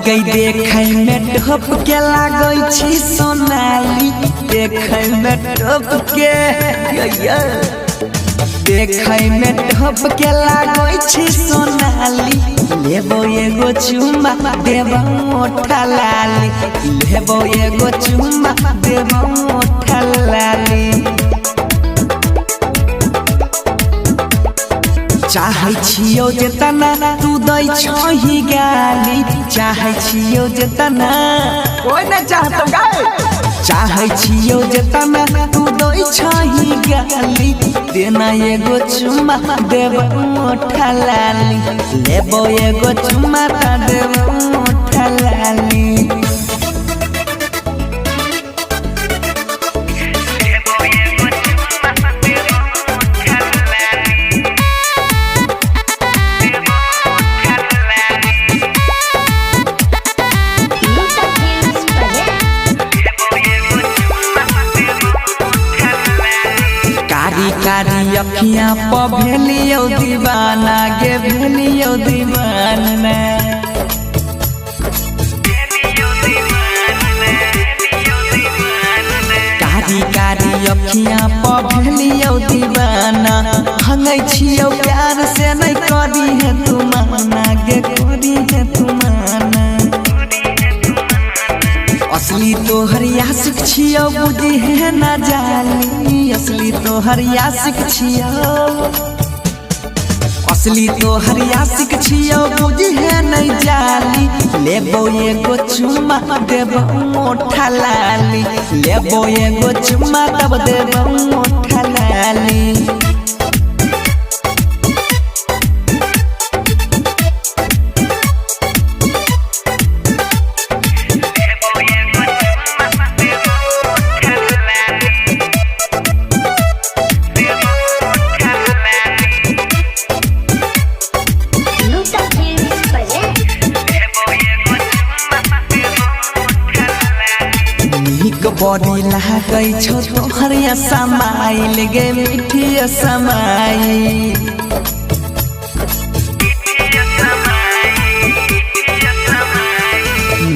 गई देखै में ढप के लागै छी सोनाली देखै में ढप के देखै में ढप के लागै छी सोनाली लेबो एगो चुम्मा देबो ओठा लाली लेबो एगो चुम्मा देबो ओठा लाली चाहे छियो जेतना तू दै छही गाली चाहे छियो जेतना कोई नहीं चाहता गाय चाहे छियो जेतना तू दै छही गाली देना एगो चुम्मा देबो ओठा लाली लेबो एगो चुम्मा ता देबो ओठा लाली कारी अखियां प भेलियो दीवाना गे भेलियो दीवाना कारी कारी अखियां प भेलियो दीवाना हंगै छियो प्यार से नहीं करी है तू माना गे करी है तू माना असली तोहर आशिक छियो बुझी है ना जाली असली तोहर आशिक छियो असली तोहर आशिक छियो बुझी है नहीं जाली लेबो एगो चुम्मा देबो ओठा लाली लेबो एगो चुम्मा तब देबो ओठा लाली बॉडी लागै छौ तोहर समाइल गे मीठी समाई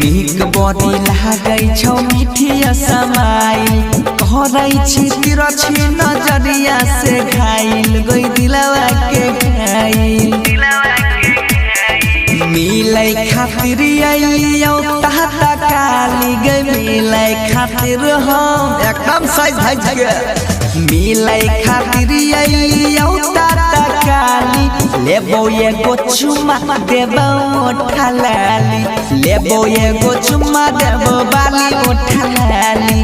नीक बॉडी लागै छौ मीठी समाई कहै छी तिरछी नजरिया से घायल गई दिलवा के घायल मिलै खातिर आइयो ताता काली गे मिलै खातिर हम एकदम सही भज गया मिलै खातिर आइयो ताता काली लेबो एगो चुम्मा देबो ओठा लाली लेबो एगो चुम्मा देबो बाली ओठा लाली